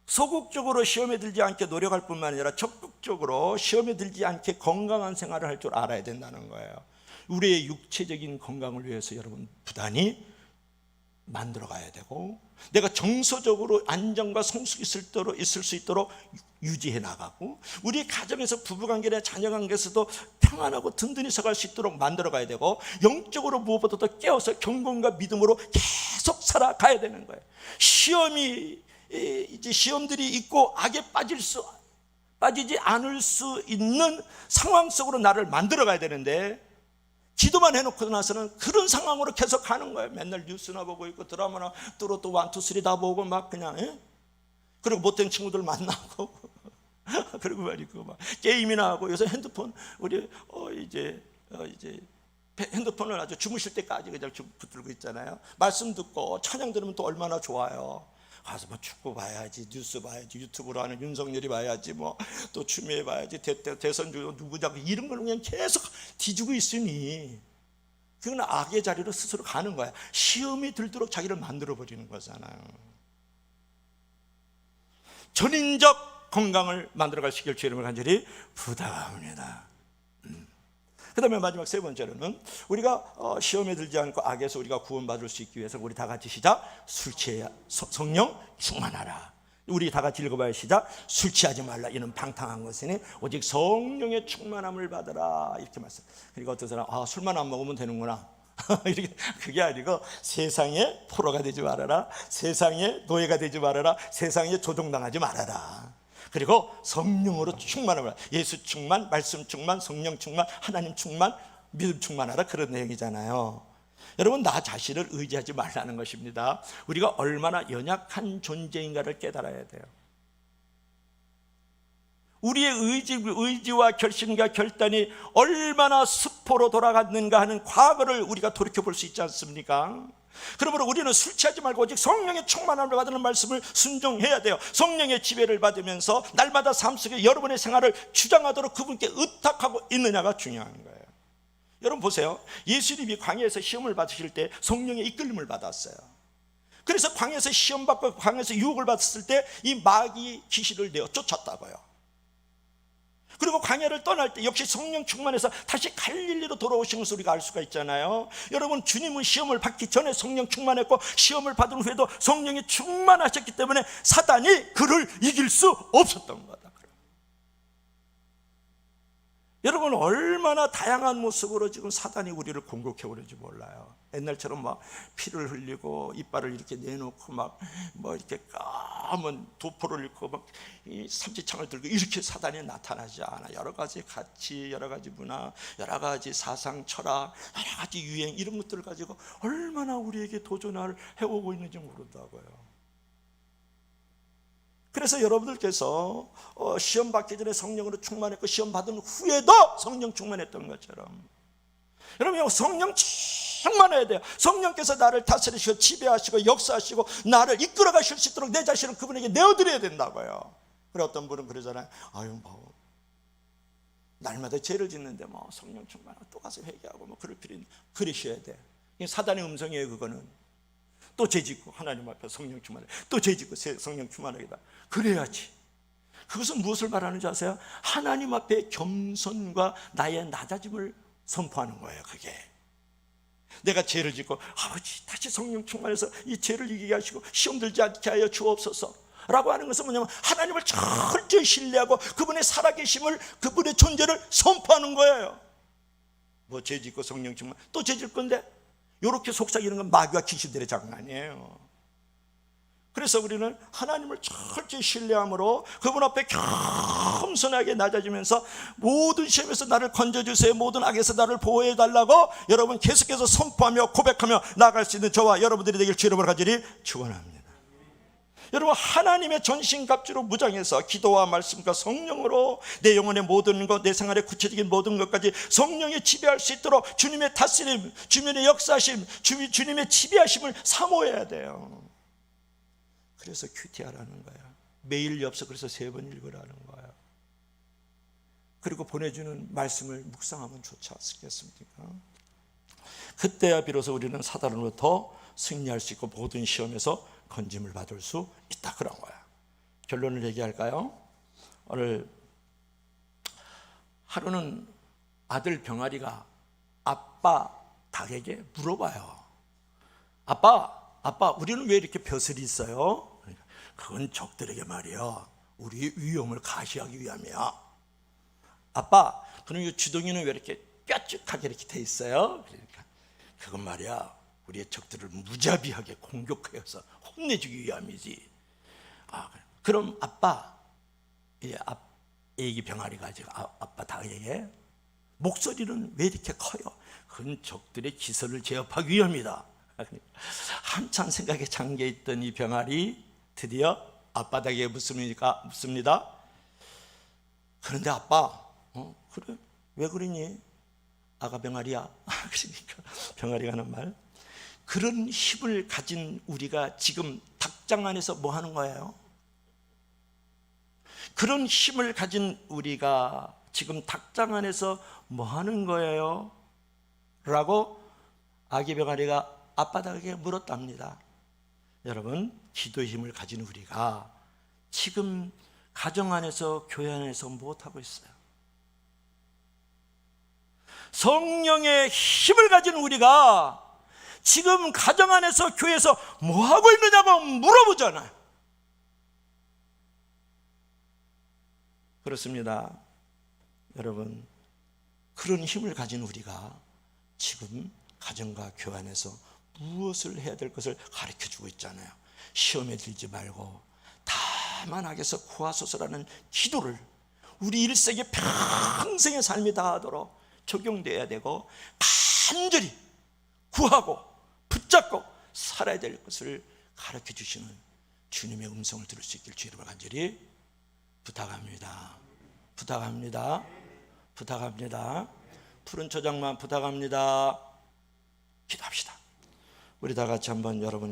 Speaker 2: 소극적으로 시험에 들지 않게 노력할 뿐만 아니라 적극적으로 시험에 들지 않게 건강한 생활을 할 줄 알아야 된다는 거예요. 우리의 육체적인 건강을 위해서 여러분 부단히 만들어 가야 되고, 내가 정서적으로 안정과 성숙이 있을 수 있도록 유지해 나가고, 우리 가정에서 부부관계나 자녀관계에서도 평안하고 든든히 서갈 수 있도록 만들어 가야 되고, 영적으로 무엇보다도 깨어서 경건과 믿음으로 계속 살아가야 되는 거예요. 시험들이 있고 악에 빠지지 않을 수 있는 상황 속으로 나를 만들어 가야 되는데, 기도만 해놓고 나서는 그런 상황으로 계속 가는 거예요. 맨날 뉴스나 보고 있고 드라마나 또 1, 2, 3 다 보고 막 그냥 그리고 못된 친구들 만나고 그리고 말이고 막 게임이나 하고. 요새 핸드폰 우리 이제 핸드폰을 아주 주무실 때까지 그냥 붙들고 있잖아요. 말씀 듣고 찬양 들으면 또 얼마나 좋아요. 가서 뭐 축구 봐야지, 뉴스 봐야지, 유튜브로 하는 윤석열이 봐야지, 뭐 또 추미애 봐야지, 대선 누구냐 이런 걸 그냥 계속 뒤지고 있으니 그건 악의 자리로 스스로 가는 거야. 시험이 들도록 자기를 만들어 버리는 거잖아요. 전인적 건강을 만들어갈 수 있기를 주의 이름으로 간절히 부탁합니다. 그 다음에 마지막 세 번째로는 우리가 시험에 들지 않고 악에서 우리가 구원받을 수 있기 위해서 우리 다 같이 시작. 술 취해야 성령 충만하라. 우리 다 같이 읽어봐요. 시작. 술 취하지 말라. 이는 방탕한 것이니 오직 성령의 충만함을 받으라. 이렇게 말씀. 그리고 어떤 사람 술만 안 먹으면 되는구나. 이렇게. 그게 아니고 세상의 포로가 되지 말아라. 세상의 노예가 되지 말아라. 세상에 조종당하지 말아라. 그리고 성령으로 충만하라. 예수 충만, 말씀 충만, 성령 충만, 하나님 충만, 믿음 충만하라. 그런 내용이잖아요. 여러분, 나 자신을 의지하지 말라는 것입니다. 우리가 얼마나 연약한 존재인가를 깨달아야 돼요. 우리의 의지와 결심과 결단이 얼마나 수포로 돌아갔는가 하는 과거를 우리가 돌이켜볼 수 있지 않습니까? 그러므로 우리는 술 취하지 말고 오직 성령의 충만함을 받는 말씀을 순종해야 돼요. 성령의 지배를 받으면서 날마다 삶 속에 여러분의 생활을 주장하도록 그분께 의탁하고 있느냐가 중요한 거예요. 여러분 보세요. 예수님이 광야에서 시험을 받으실 때 성령의 이끌림을 받았어요. 그래서 광야에서 시험받고 광야에서 유혹을 받았을 때 이 마귀 귀신을 내어 쫓았다고요. 그리고 광야를 떠날 때 역시 성령 충만해서 다시 갈릴리로 돌아오신 것을 우리가 알 수가 있잖아요. 여러분, 주님은 시험을 받기 전에 성령 충만했고 시험을 받은 후에도 성령이 충만하셨기 때문에 사단이 그를 이길 수 없었던 거다. 여러분, 얼마나 다양한 모습으로 지금 사단이 우리를 공격해 오는지 몰라요. 옛날처럼 막 피를 흘리고 이빨을 이렇게 내놓고 막 뭐 이렇게 까만 도포를 입고 막 이 삼지창을 들고 이렇게 사단이 나타나지 않아. 여러 가지 가치, 여러 가지 문화, 여러 가지 사상, 철학, 여러 가지 유행, 이런 것들을 가지고 얼마나 우리에게 도전을 해오고 있는지 모른다고요. 그래서 여러분들께서 시험 받기 전에 성령으로 충만했고 시험 받은 후에도 성령 충만했던 것처럼, 여러분, 성령 충만해야 돼요. 성령께서 나를 다스리시고 지배하시고 역사하시고 나를 이끌어 가실 수 있도록 내 자신을 그분에게 내어드려야 된다고요. 그래, 어떤 분은 그러잖아요. 아유, 뭐 날마다 죄를 짓는데 뭐 성령 충만하고 또 가서 회개하고 뭐 그럴 필요 있는, 그러셔야 돼. 이게 사단의 음성이에요. 그거는 또 죄 짓고 하나님 앞에 성령 충만해, 또 죄 짓고 성령 충만하겠다, 그래야지. 그것은 무엇을 말하는지 아세요? 하나님 앞에 겸손과 나의 낮아짐을 선포하는 거예요. 그게 내가 죄를 짓고 아버지 다시 성령 충만해서 이 죄를 이기게 하시고 시험 들지 않게 하여 주옵소서 라고 하는 것은 뭐냐면 하나님을 철저히 신뢰하고 그분의 살아계심을, 그분의 존재를 선포하는 거예요. 뭐 죄 짓고 성령 충만, 또 죄 질 건데 이렇게 속삭이는 건 마귀와 귀신들의 장난이에요. 그래서 우리는 하나님을 철저히 신뢰함으로 그분 앞에 겸손하게 낮아지면서 모든 시험에서 나를 건져주세요, 모든 악에서 나를 보호해달라고 여러분 계속해서 선포하며 고백하며 나아갈 수 있는 저와 여러분들이 되길 주 이름으로 간절히 축원합니다. 여러분, 하나님의 전신갑주로 무장해서 기도와 말씀과 성령으로 내 영혼의 모든 것, 내 생활의 구체적인 모든 것까지 성령이 지배할 수 있도록 주님의 다스림, 주님의 역사하심, 주님의 지배하심을 사모해야 돼요. 그래서 큐티하라는 거야. 매일 엽서 그래서 3번 읽으라는 거야. 그리고 보내주는 말씀을 묵상하면 좋지 않겠습니까? 그때야 비로소 우리는 사단으로부터 승리할 수 있고 모든 시험에서 건짐을 받을 수 있다, 그런 거야. 결론을 얘기할까요? 오늘 하루는 아들 병아리가 아빠 닭에게 물어봐요. 아빠, 우리는 왜 이렇게 벼슬이 있어요? 그러니까 그건 적들에게 말이야, 우리의 위험을 가시하기 위함이야. 아빠, 그럼 이 주둥이는 왜 이렇게 뾰족하게 이렇게 돼 있어요? 그러니까 그건 말이야, 우리의 적들을 무자비하게 공격해서 혼내주기 위함이지. 그럼 아빠, 애기 병아리가 지금 아빠 닭에게 목소리는 왜 이렇게 커요? 그건 적들의 기설을 제압하기 위함이다. 한참 생각에 잠겨있던 이 병아리 드디어 아빠 닭에게 묻습니다. 그런데 아빠, 그래? 왜 그러니? 아가 병아리야. 그러니까 병아리가 하는 말, 그런 힘을 가진 우리가 지금 닭장 안에서 뭐 하는 거예요? 그런 힘을 가진 우리가 지금 닭장 안에서 뭐 하는 거예요? 라고 아기 병아리가 아빠 닭에게 물었답니다. 여러분, 기도의 힘을 가진 우리가 지금 가정 안에서, 교회 안에서 무엇하고 있어요? 성령의 힘을 가진 우리가 지금 가정 안에서, 교회에서 뭐하고 있느냐고 물어보잖아요. 그렇습니다. 여러분, 그런 힘을 가진 우리가 지금 가정과 교회 안에서 무엇을 해야 될 것을 가르쳐주고 있잖아요. 시험에 들지 말고 다만 악에서 구하소서라는 기도를 우리 일생의 평생의 삶이 다하도록 적용돼야 되고, 간절히 구하고 붙잡고 살아야 될 것을 가르쳐 주시는 주님의 음성을 들을 수 있길 주 이름으로 간절히 부탁합니다. 푸른 초장만 부탁합니다. 기도합시다. 우리 다 같이 한번 여러분